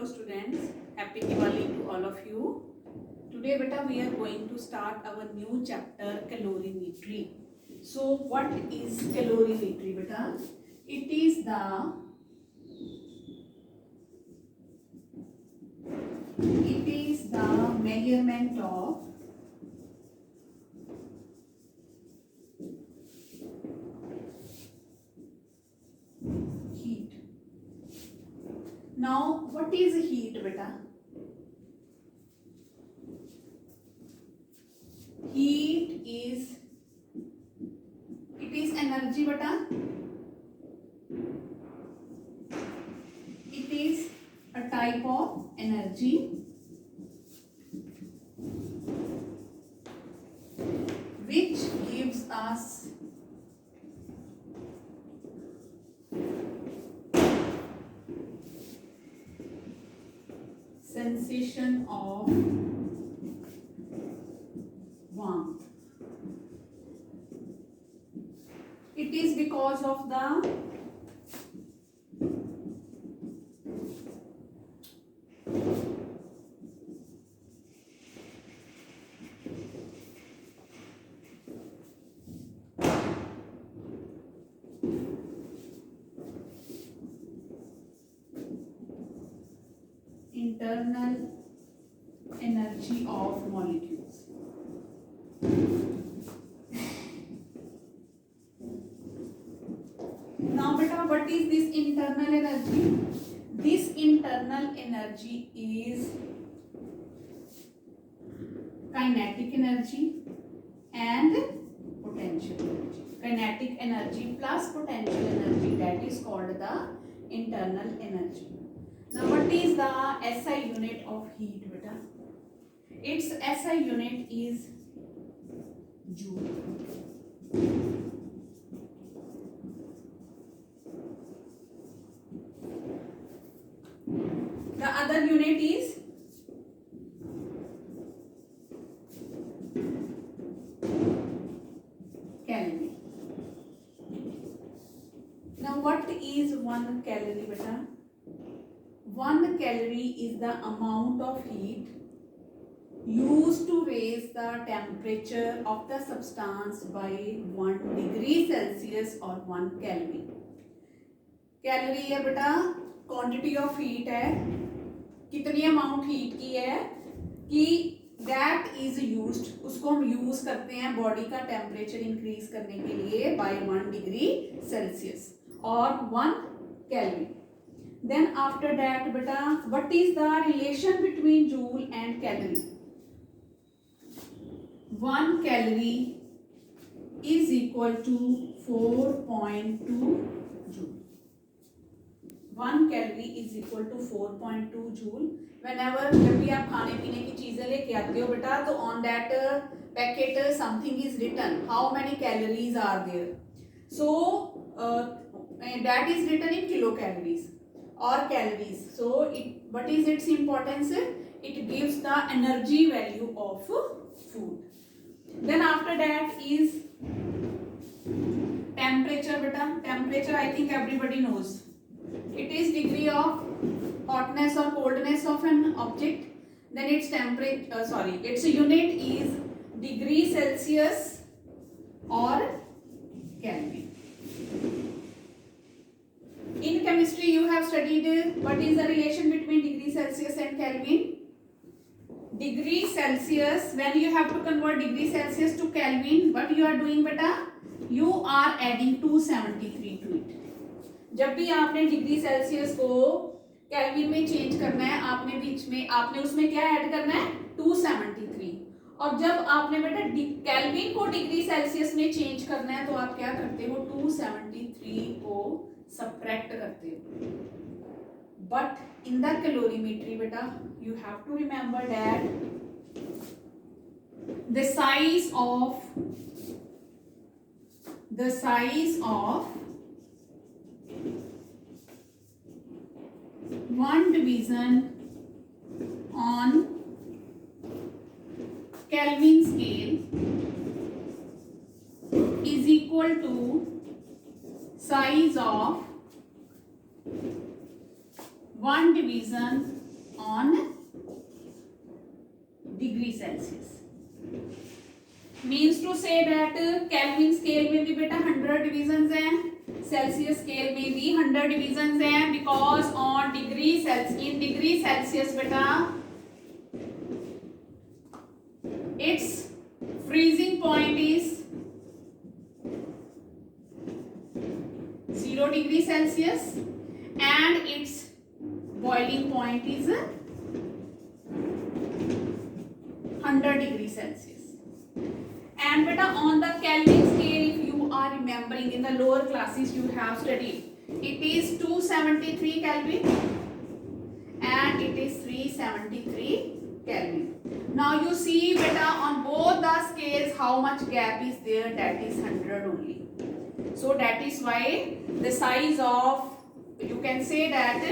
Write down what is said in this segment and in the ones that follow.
Hello students, happy Diwali to all of you. Today beta we are going to start our new chapter calorimetry. So what is calorimetry beta? It is the measurement of heat. Now what is heat beta? Heat is energy beta. It is a type of energy which gives us sensation of warmth. It is because of the internal energy of molecules. Now beta, what is this internal energy? This internal energy is kinetic energy and potential energy. Kinetic energy plus potential energy, that is called the internal energy. Now what is the SI unit of heat beta? Its SI unit is joule. The other unit is calorie. Now what is 1 calorie beta? 1 calorie is the amount of heat used to raise the temperature of the substance by 1 degree Celsius or 1 Kelvin. Calorie है बेटा quantity of heat है, कितनी amount heat की है कि that is used, उसको हम use करते हैं बॉडी का टेम्परेचर इंक्रीज करने के लिए बाय 1 डिग्री सेल्सियस और 1 kelvin. Then after that beta, what is the relation between joule and calorie? 1 calorie is equal to 4.2 joule. 1 calorie is equal to 4.2 joule. Whenever जब भी आप खाने पीने की चीजें लेके आते हो बेटा, तो on that packet something is written. How many calories are there? So that is written in kilocalories or calories. So what is its importance? It gives the energy value of food. Then after that is temperature beta. Temperature I think everybody knows. It is degree of hotness or coldness of an object. Then its temperature its unit is degree Celsius or Kelvin. In chemistry you have studied what is the relation between degree Celsius and Kelvin. Degree Celsius, when you have to convert degree Celsius to Kelvin, what you are doing beta? You are adding 273 to it. जब भी आपने degree Celsius को kelvin में change करना है, आपने बीच में आपने उसमें क्या ऐड करना है? 273. और जब आपने बेटा केल्विन को डिग्री सेल्सियस में चेंज करना है तो आप क्या करते हो? 273 को सब्ट्रैक्ट करते हो. बट इन द कैलोरीमेट्री बेटा you have to remember that the size of 1 division on Kelvin scale is equal to size of 1 division on degree Celsius. Means to say that Kelvin scale में भी बेटा 100 divisions हैं, Celsius scale में भी 100 divisions हैं, because on degree Celsius, in degree Celsius बेटा its freezing point is 0 degree Celsius and its boiling point is 100 degree Celsius. And beta on the Kelvin scale, if you are remembering in the lower classes you have studied, it is 273 Kelvin and it is 373 Kelvin. Now you see beta on both the scales how much gap is there, that is 100 only. So that is why the size of, you can say that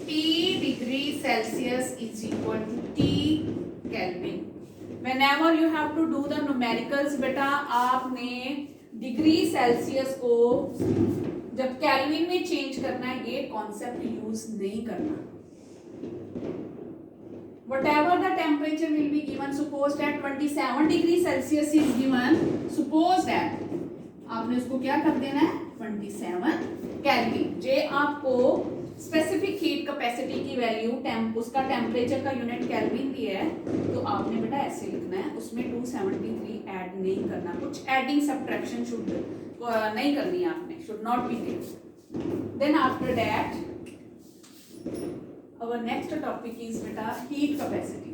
T degree Celsius is equal to T Kelvin. Whenever you have to do the numericals बेटा आपने degree Celsius को जब kelvin में change करना है, ये concept use नहीं करना. Whatever the temperature will be given, suppose that 27 degree Celsius is given, suppose that आपने उसको क्या कर देना है 27 केल्विन. जे आपको स्पेसिफिक हीट कैपेसिटी की वैल्यू उसका टेम्परेचर का यूनिट केल्विन दिया है, तो आपने बेटा ऐसे लिखना है, उसमें 273 ऐड नहीं करना, कुछ एडिंग सब्ट्रैक्शन शुड नहीं करनी है आपने, should not be there. Then after that our next topic is beta heat capacity.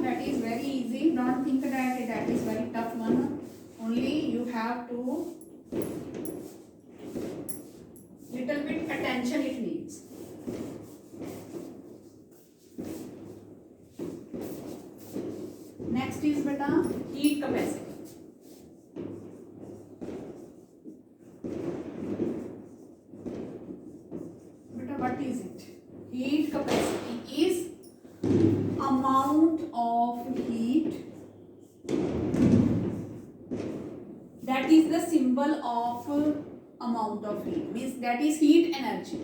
That is very easy, don't think that is very tough one, only you have to little bit attention it needs. Next is beta heat capacity. Beta what is it? Heat capacity is amount of heat, that is the symbol of amount of heat, means that is heat energy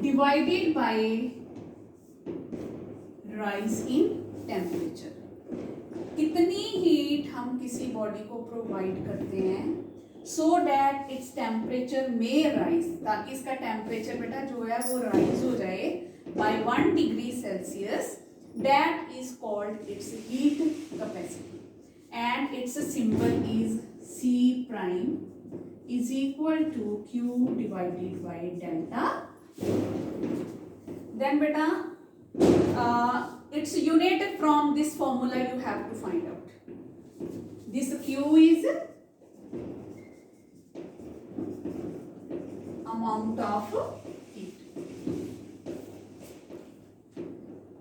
divided by rise in temperature. कितनी heat हम किसी body को provide करते हैं so that its temperature may rise, ताकि इसका temperature बेटा जो है वो राइज हो जाए by 1 degree Celsius, that is called its heat capacity, and its symbol is C prime is equal to Q divided by delta. Then beta its unit from this formula you have to find out. This Q is amount of heat.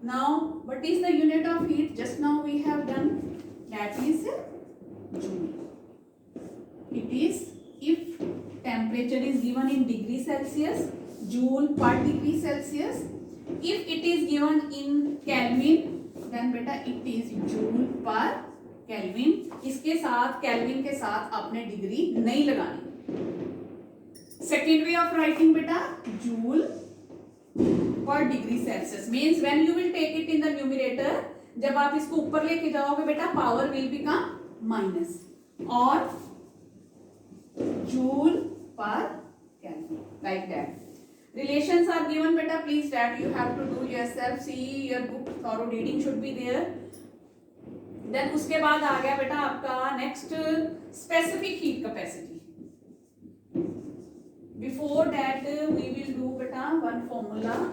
Now what is the unit of heat? Just now we have done, that is joule. It is, if temperature is given in degree Celsius, joule per degree Celsius. If it is given in Kelvin, then beta it is joule per Kelvin. इसके साथ Kelvin के साथ आपने degree नहीं लगानी. Second way of writing beta joule per degree Celsius means when you will take it in the numerator, जब आप इसको ऊपर लेके जाओगे बेटा power will become minus, और joule per Kelvin, like that. Relations are given beta, please that you have to do yourself, see your book, thorough reading should be there. Then उसके बाद आ गया बेटा आपका next specific heat capacity. Before that we will do beta one formula,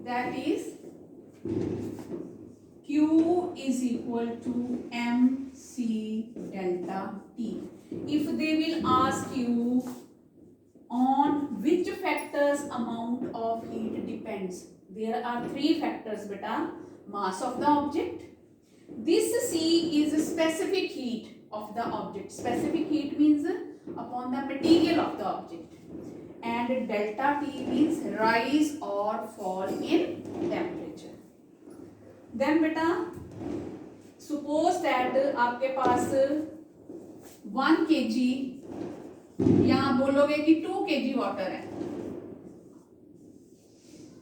that is Q is equal to MC delta T. If they will ask you on which factors amount of heat depends, there are three factors beta. Mass of the object, this C is specific heat of the object. Specific heat means upon the material of the object, and and delta T means rise or fall in temperature. Then बेटा suppose that आपके पास 1 kg, यहाँ बोलोगे कि 2 kg water है,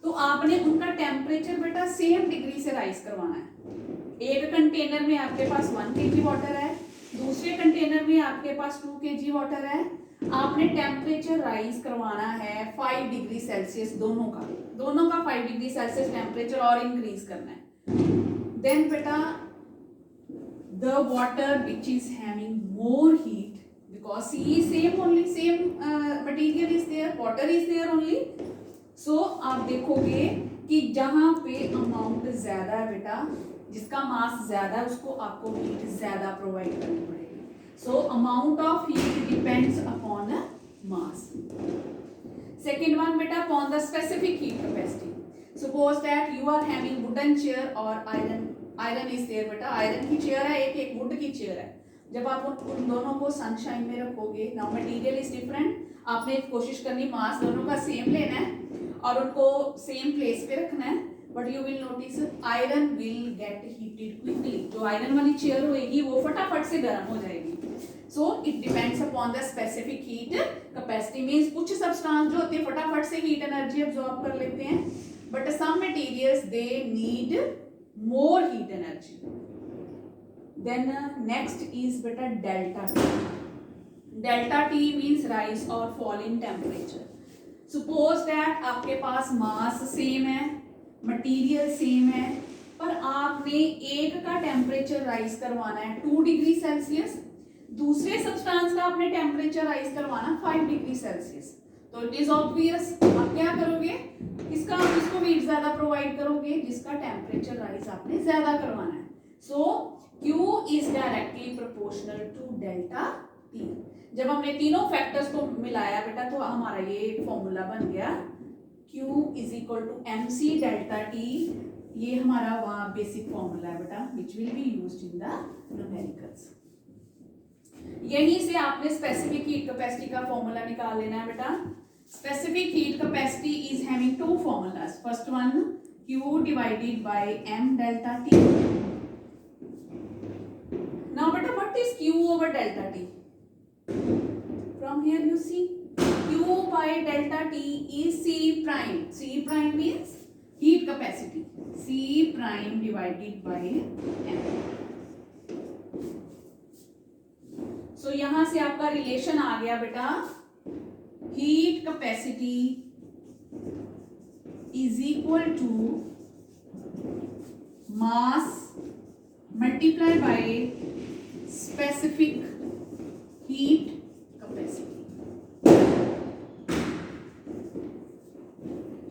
तो आपने उनका temperature बेटा सेम डिग्री से राइज करवाना है। एक कंटेनर में आपके पास 1 kg वाटर है, दूसरे कंटेनर में आपके पास 2 kg वाटर है। आपने टेम्परेचर राइज करवाना है 5 डिग्री सेल्सियस, दोनों का 5 डिग्री सेल्सियस टेम्परेचर और इंक्रीज करना है। देन बेटा the water which is having more heat, because C is same only, same material is there, water is there only, so आप देखोगे कि जहां पे अमाउंट ज्यादा है बेटा, जिसका मास ज्यादा है, उसको आपको हीट ज्यादा प्रोवाइड करनी पड़ेगी। So amount of heat depends upon mass. Second one बेटा upon the specific heat capacity. Suppose that you are having wooden chair और आयरन इज देयर बेटा, आयरन की चेयर है, एक वुड की चेयर है। जब आप उन दोनों को सनशाइन में रखोगे, नाउ मटेरियल इज डिफरेंट, आपने कोशिश करनी मास दोनों का सेम लेना है और उनको सेम प्लेस पे रखना है, but you will notice iron will get heated quickly. जो आयरन वाली चेयर होएगी वो फटाफट से गर्म हो जाएगी। So it depends upon the specific heat capacity. Means कुछ सब्सटेंस जो होते हैं फटाफट से हीट एनर्जी अब्सॉर्ब कर लेते हैं, but some materials they need more heat energy. Then next is beta delta T. Delta T means rise or fall in temperature. Suppose that आपके पास मास सेम है, मटेरियल सेम है, पर आपने एक का टेम्परेचर राइज करवाना है 2 डिग्री सेल्सियस, दूसरे सब्सटेंस का आपने टेम्परेचर राइज करवाना 5 डिग्री सेल्सियस। तो इट इज ऑब्वियस आप क्या करोगे, किसका इसको हीट ज्यादा प्रोवाइड करोगे, जिसका टेम्परेचर राइज आपने ज्यादा करवाना है। So Q is directly proportional to delta T। जब हमने तीनों फैक्टर्स को मिलाया बेटा तो हमारा ये फॉर्मूला बन गया Q is equal to MC delta T। ये हमारा वहाँ बेसिक फॉर्मूला है बेटा, which will be used in the numericals. यहीं से आपने स्पेसिफिक हीट कैपेसिटी का फॉर्मूला निकाल लेना है बेटा। Specific heat capacity is having two formulas. First one Q divided by M delta T. Now beta what is Q over delta T? From here you see Q by delta T is C prime. C prime means heat capacity. C prime divided by M. So यहाँ से आपका relation आ गया बेटा, heat capacity is equal to mass multiplied by specific heat capacity.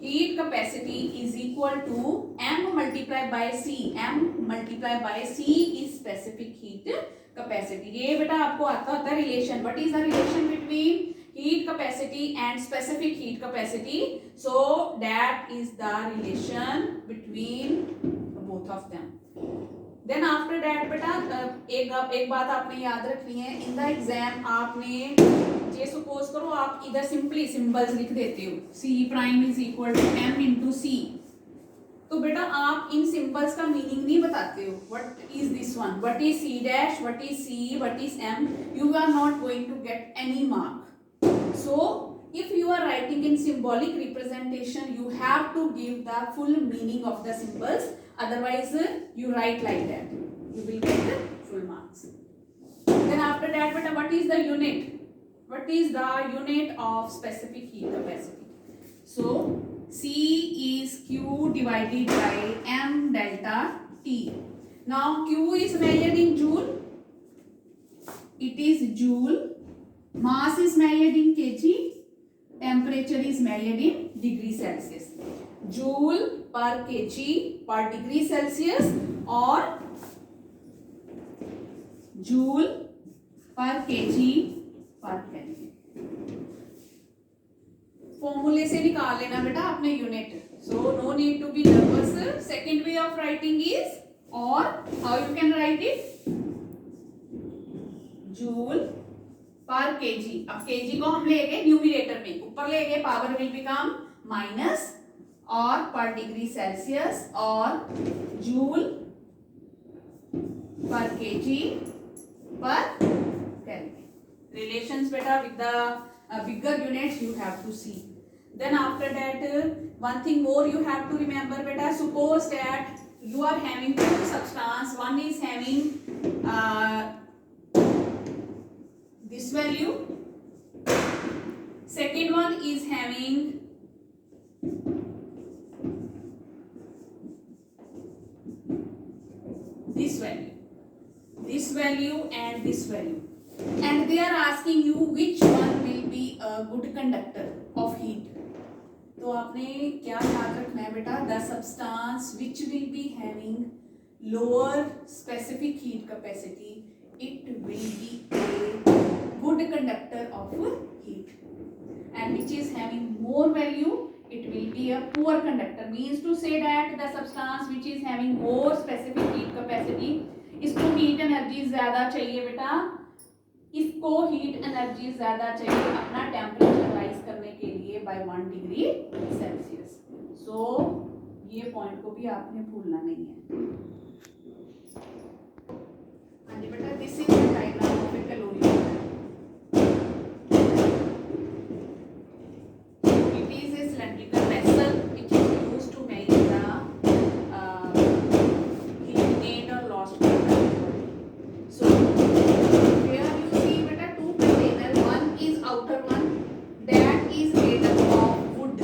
Heat capacity is equal to M multiplied by C. M multiplied by C is specific heat capacity. ये बेटा आपको आता होता है relation. What is the relation between heat capacity and specific heat capacity? So that is the relation between both of them. Then after that बेटा एक बात आपने याद रखनी है, इन द एग्जाम आपने ये सपोज करो आप इधर सिंपली सिंबल्स लिख देते हो, C prime is equal to M into C, तो बेटा आप इन सिंबल्स का मीनिंग नहीं बताते हो। What is this one, what is C dash, what is C, what is M, you are not going to get any mark. So if you are writing in symbolic representation, you have to give the full meaning of the symbols, otherwise you write like that, you will get the full marks. Then after that beta what is the unit, what is the unit of specific heat capacity? So C is Q divided by M delta T. Now Q is measured in joule, it is joule, mass is measured in kg, temperature is measured in degree Celsius. Joule per kg per degree Celsius or joule per kg per Kelvin. फॉर्मूले से निकाल लेना बेटा अपने unit. So no need to be nervous. Second way of writing is, और how you can write it, joule per KG. अब KG को हम ले गए न्यूमिनेटर में, ऊपर ले गए, पावर विल बिकम माइनस, और पर डिग्री सेल्सियस और जूल पर केजी पर kelvin. Relations beta with the bigger units you have to see. Then after that one thing more you have to remember beta. Suppose that you are having two substance, one is having this value, second one is having this value and this value, and they are asking you which one will be a good conductor of heat. तो आपने क्या याद रखना है बेटा, the substance which will be having lower specific heat capacity, it will be a good conductor of heat, and which is having more value, it will be a poor conductor. Means to say that the substance which is having more specific heat capacity, इसको heat energy ज्यादा चाहिए बेटा, इसको heat energy ज्यादा चाहिए अपना temperature rise करने के लिए बाय 1 डिग्री सेल्सियस. सो ये पॉइंट को भी आपने भूलना नहीं है. हाँ जी बेटा, this is the diagram of a calorimeter. It is a cylindrical vessel which is used to measure the heat gained or lost by the body. So here you see beta two container, one is outer one that is made up of wood,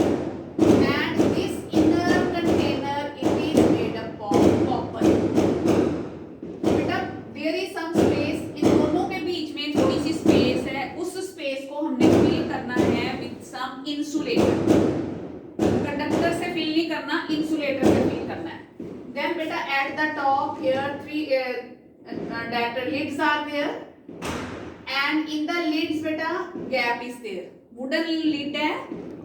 and this inner container it is made up of copper. Beta there is some space, इन दोनों के बीच में थोड़ी सी space है, उस space को हमने fill करना है with some insulator. कंडक्टर से फिल नहीं करना, इंसुलेटर से फिल करना है. Then beta at the top here three that lids are there, and in the lids beta gap is there. Wooden lid है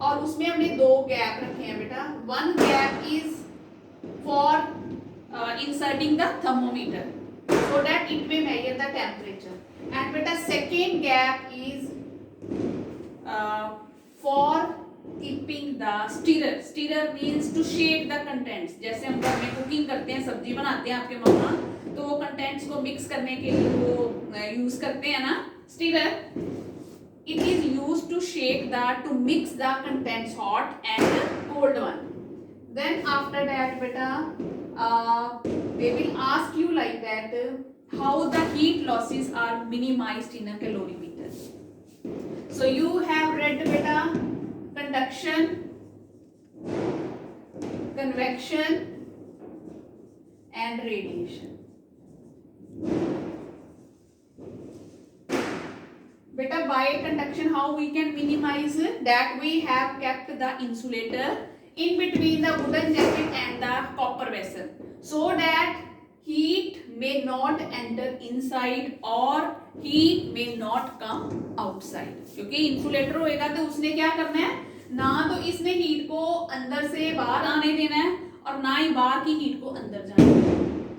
और उसमें हमने दो गैप रखे हैं बेटा. One gap is for inserting the thermometer so that it may measure the temperature, and beta second gap is for keeping the stirrer. Stirrer means to shake the contents. जैसे हम घर में कुकिंग करते हैं, सब्जी बनाते हैं आपके मम्मा, तो वो कंटेंट्स को मिक्स करने के लिए वो यूज करते हैं ना stirrer. It is used to shake to mix the contents, hot and cold one. Then after that beta they will ask you like that how the heat losses are minimized in a calorimeter. So you have read beta conduction, convection and radiation. Beta by conduction how we can minimize that? We have kept the insulator in between the wooden jacket and the copper vessel so that heat may not enter inside or heat may not come outside. क्योंकि insulator होएगा तो उसने क्या करना है, ना तो इसने हीट को अंदर से बाहर आने देना है और ना ही बाहर की हीट को अंदर जाने देना है.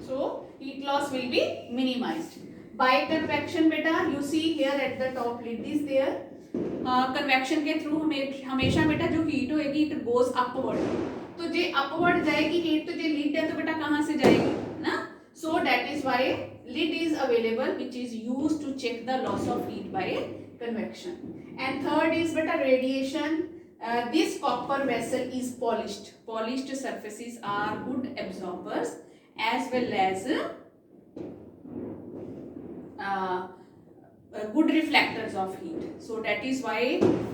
So heat loss will be minimized. By convection beta you see here at the top lid is there. Convection के थ्रू हमेशा बेटा जो हीट होएगी इट गोज अपवर्ड. तो जे अपवर्ड जाएगी हीट, तो जे लीड है तो बेटा कहाँ से जाएगी ना. सो that is why lid is available which is used to check the loss of heat by convection. And third is beta radiation. This copper vessel is polished. Polished surfaces are good absorbers as well as good reflectors of heat. So that is why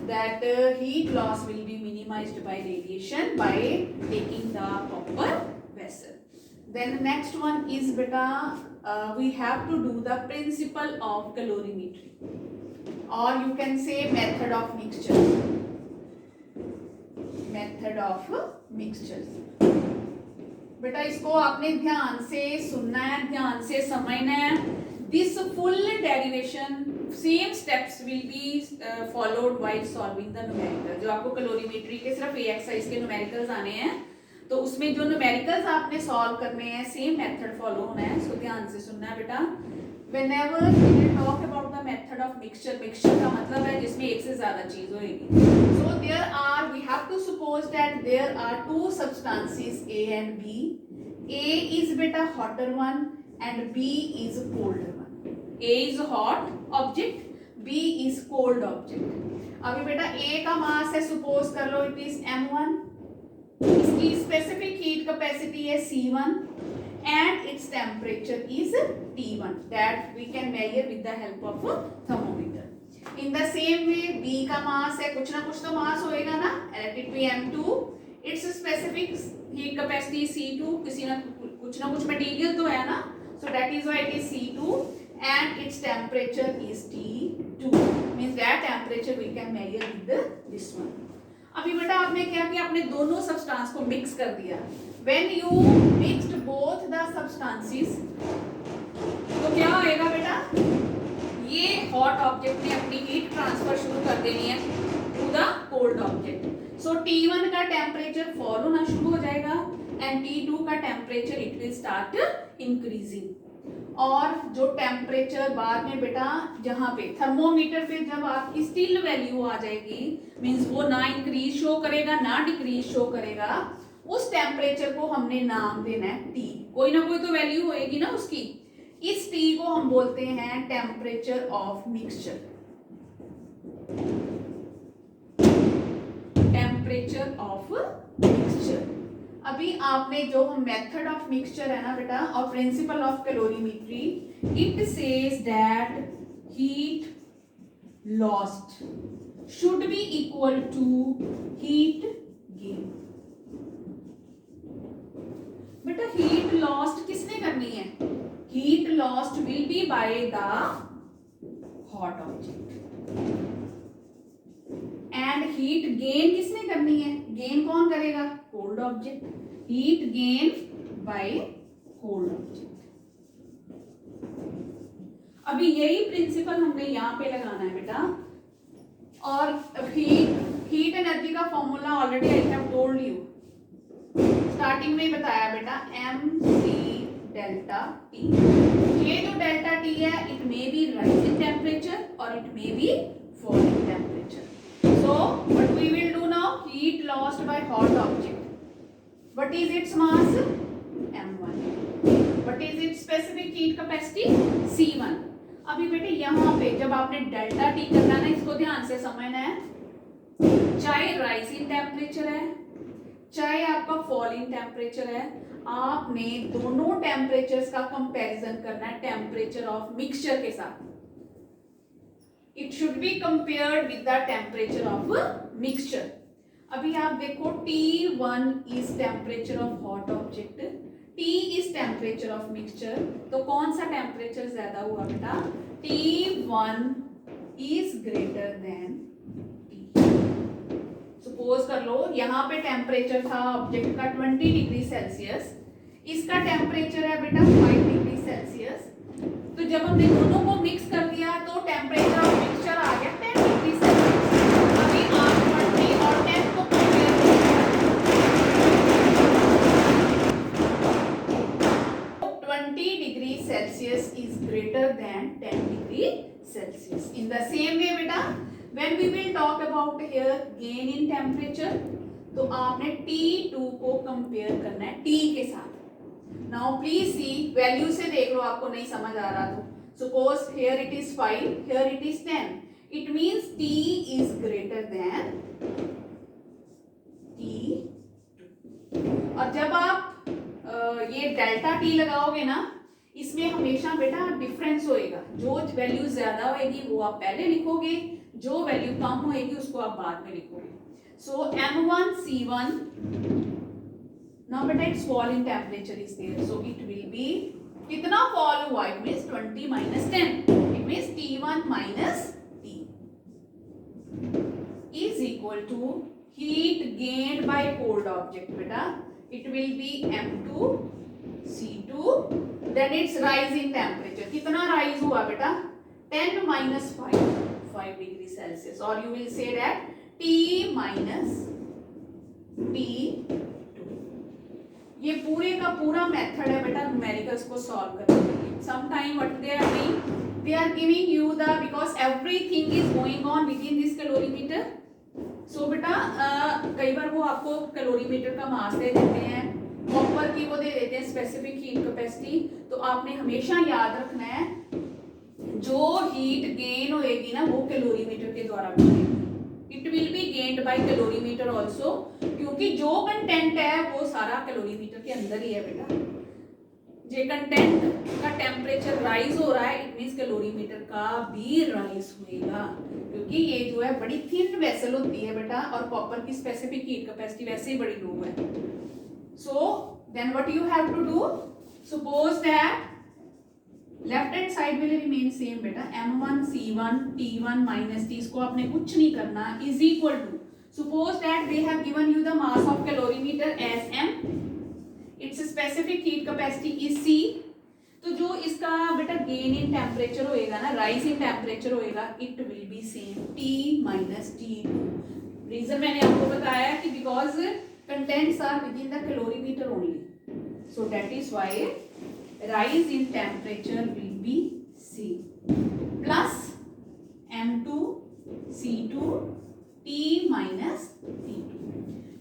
that heat loss will be minimized by radiation by taking the copper vessel. Then the next one is beta we have to do the principle of calorimetry, or you can say method of mixture. Method of mixtures. बेटा इसको आपने ध्यान से सुनना है, ध्यान से समझना है. This full derivation, same steps will be followed while solving the numerical. जो आपको कैलोरीमेट्री के सिर्फ ए एक्सरसाइज के न्यूमेरिकल्स आने हैं, तो उसमें जो न्यूमेरिकल्स आपने सॉल्व करने हैं सेम मेथड फॉलो होना है. इसको ध्यान से सुनना है बेटा. whenever we will talk about the method of mixture, mixture का मतलब है जिसमें एक से ज्यादा चीज होगी. So there are, we have to suppose that there are two substances A and B. A is beta hotter one and B is colder one. A is hot object, B is cold object. अभी बेटा A का मास है, suppose कर लो it is M1. इसकी specific heat capacity है C1 and its temperature is T1 that we can measure with the help of a thermometer. In the same way B का मास है, कुछ ना कुछ तो मास होएगा ना, let it be M2. Its specific heat capacity is C2, किसी ना कुछ material तो है ना, so that is why it is C2 and its temperature is T2. Means that temperature we can measure with this one. अभी बेटा आपने क्या किया, आपने दोनों सब्सटेंस को मिक्स कर दिया. When you mixed both the substances, तो क्या होएगा बेटा, ये हॉट ऑब्जेक्ट ने अपनी हीट ट्रांसफर शुरू कर देनी है to the cold object. So T1 का टेम्परेचर फॉल होना शुरू हो जाएगा एंड T2 का temperature it will start increasing. और जो टेम्परेचर बाद में बेटा जहां पे थर्मोमीटर पे जब आपकी स्टिल वैल्यू आ जाएगी, मींस वो ना इंक्रीज शो करेगा ना डिक्रीज शो करेगा, उस टेम्परेचर को हमने नाम देना है T. कोई ना कोई तो वैल्यू होएगी ना उसकी. इस T को हम बोलते हैं temperature of mixture. Temperature of mixture. अभी आपने जो मेथड ऑफ मिक्सचर है ना बेटा और principle of calorimetry, it says that heat lost should be equal to heat gain. बेटा हीट लॉस्ट किसने करनी है, heat lost will be by the hot object and heat gain किसने करनी है, गेन कौन करेगा, cold object. Heat gain by cold object. अभी यही प्रिंसिपल हमने यहां पे लगाना है बेटा. और हीट एनर्जी का formula already I have told you, starting में ही बताया बेटा, mc डेल्टा टी. ये जो डेल्टा टी है it may be rise in temperature और it may be fall in temperature. So what we will do now, heat lost by hot object. What is its mass? M1. What is its specific heat capacity? C1. अभी बेटे यहाँ पे जब आपने delta T करना है ना, इसको ध्यान से समझना है. चाहे राइज इन टेम्परेचर है चाहे आपका फॉल इन टेम्परेचर है, आपने दोनों टेम्परेचर्स का कंपैरिजन करना है टेम्परेचर ऑफ मिक्सचर के साथ. It should be compared with the temperature of mixture. अभी आप देखो T1 is temperature of hot object, T is temperature of mixture. तो कौन सा टेम्परेचर ज्यादा हुआ बेटा, T1 is greater than T. Suppose कर लो यहाँ पे टेम्परेचर था ऑब्जेक्ट का 20 डिग्री सेल्सियस, इसका टेम्परेचर है बेटा 5 डिग्री सेल्सियस. तो जब हमने दोनों को मिक्स कर दिया तो टेम्परेचर ऑफ मिक्सचर आ गया 10 डिग्री सेल्सियस. अभी आप 20 और 10 को कंपेयर करो, 20 degree Celsius is greater than 10 degree Celsius. In the same way बेटा when we will talk about here gain in temperature, तो आपने T2 को कंपेयर करना है T के साथ. Now please see, वैल्यू से देख लो, आपको नहीं समझ आ रहा तो suppose here it is 5, here it is 10. It means T is greater than T2. और जब आप ये डेल्टा T लगाओगे ना, इसमें हमेशा बेटा डिफरेंस होएगा. जो वैल्यू ज्यादा होएगी वो आप पहले लिखोगे, जो वैल्यू कम होएगी उसको आप बाद में लिखोगे. So M1 C1. Now beta its fall in temperature is there, so it will be कितना fall हुआ, it means 20 minus 10, it means T1 minus T is equal to heat gained by cold object बेटा, it will be M2 C2, then its rise in temperature. कितना rise हुआ बेटा, 10 minus 5 degree Celsius, or you will say that T minus T. ये पूरे का पूरा method है बेटा न्यूमेरिकल्स को सॉल्व करने के लिए. Some time what they are doing, they are giving you the, because everything is going on within this calorimeter. So बेटा कई बार वो आपको कैलोरीमीटर का मास दे देते हैं, कॉपर की वो दे देते हैं स्पेसिफिक हीट कैपेसिटी. तो आपने हमेशा याद रखना है जो हीट गेन होएगी ना वो कैलोरीमीटर के द्वारा बनेगी. It will B gained by calorimeter also, क्योंकि जो कंटेंट है वो सारा कैलोरीमीटर के अंदर ही है बेटा. जे कंटेंट का टेम्परेचर राइज हो रहा है, इट मींस कैलोरीमीटर का भी राइज होएगा, क्योंकि ये जो है बड़ी थिन वेसल होती है बेटा, और कॉपर की स्पेसिफिक हीट कैपेसिटी वैसे ही बड़ी लो है. So then what you have to do, suppose that left hand side will remain same बेटा, m1 c1 t1 minus t, इसको आपने कुछ नहीं करना, is equal to, suppose that they have given you the mass of calorimeter as m, its specific heat capacity is c. तो जो इसका बेटा गेन इन टेम्परेचर होएगा ना, राइज इन टेम्परेचर होएगा, it will be same t minus t2. Reason मैंने आपको बताया कि because contents are within the calorimeter only, so that is why rise in temperature will be C plus M2 C2 T minus T2.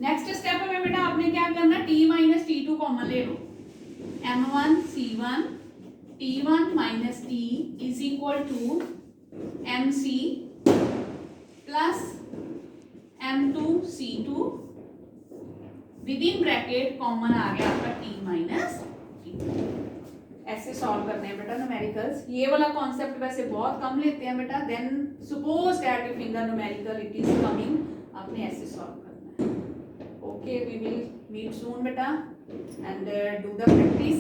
Next step में बेटा आपने क्या करना, T minus T2 common ले लो, M1 C1 T1 minus T is equal to MC plus M2 C2 within bracket common आ गया आपका T minus T2. ऐसे सॉल्व करने हैं बेटा न्यूमेरिकल्स. ये वाला कॉन्सेप्ट वैसे बहुत कम लेते हैं बेटा. Then suppose that if in the numerical it is coming, आपने ऐसे सॉल्व करना है. Okay, we will meet soon बेटा एंड डू द प्रैक्टिस.